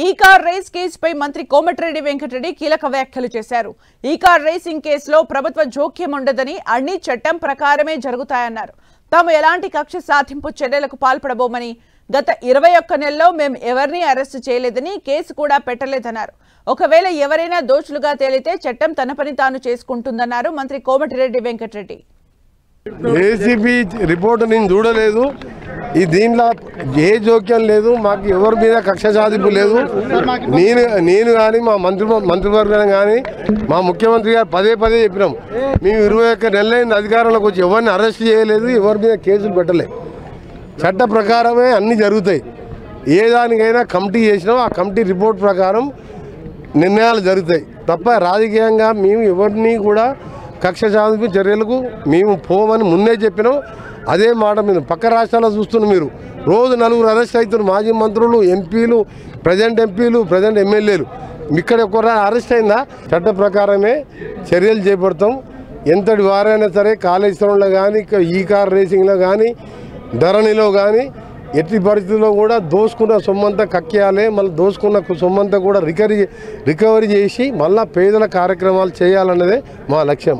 ఈ car race కేసుపై మంత్రి కోమటిరెడ్డి వెంకటరెడ్డి కీలక వ్యాఖ్యలు చేశారు. ఈ కార్ రేసింగ్ కేసులో ప్రభుత్వ జోక్యం ఉండదని, అన్ని చట్టం ప్రకారమే జరుగుతాయన్నారు. తాము ఎలాంటి కక్ష సాధింపు చర్యలకు పాల్పడబోమని, గత 21 నెలల్లో మేము ఎవరిని అరెస్టు చేయలేదని, కేసు కూడా పెట్టలేదన్నారు. ఒకవేళ ఎవరైనా దోషులుగా తేలితే చట్టం తన పని తాను చేసుకుంటుందన్నారు మంత్రి కోమటిరెడ్డి వెంకటరెడ్డి. ఏసీబీ రిపోర్ట్ నేను చూడలేదు. ఈ దీంట్లో ఏ జోక్యం లేదు, మాకు ఎవరి మీద కక్ష సాధింపు లేదు. నేను కానీ మా మంత్రివర్గం కానీ మా ముఖ్యమంత్రి గారు పదే చెప్పినాం. మేము 21 నెలలైన అధికారంలోకి వచ్చి ఎవరిని అరెస్ట్ చేయలేదు, ఎవరి మీద కేసులు పెట్టలేదు. చట్ట ప్రకారమే అన్నీ జరుగుతాయి. ఏ దానికైనా కమిటీ చేసినాం, ఆ కమిటీ రిపోర్ట్ ప్రకారం నిర్ణయాలు జరుగుతాయి తప్ప రాజకీయంగా మేము ఎవరిని కూడా కక్ష సాధింపు చర్యలకు మేము పోమని ముందే చెప్పినాం. అదే మాట మీద పక్క రాష్ట్రాల్లో చూస్తున్నారు మీరు, రోజు 4 అరెస్ట్ అవుతున్నారు. మాజీ మంత్రులు, ఎంపీలు, ప్రజెంట్ ఎమ్మెల్యేలు. ఇక్కడ ఒకరు అరెస్ట్ అయిందా? చట్ట ప్రకారమే చర్యలు చేపడతాం. ఎంతటి వారైనా సరే కాళేశ్వరంలో కానీ, ఈ కార్ రేసింగ్లో కానీ, ధరణిలో కానీ ఎట్టి పరిస్థితుల్లో కూడా దోసుకున్న సొమ్మంతా కక్కేయాలి. మళ్ళీ దోసుకున్న సొమ్మంతా కూడా రికవరీ చేసి మళ్ళీ పేదల కార్యక్రమాలు చేయాలన్నదే మా లక్ష్యం.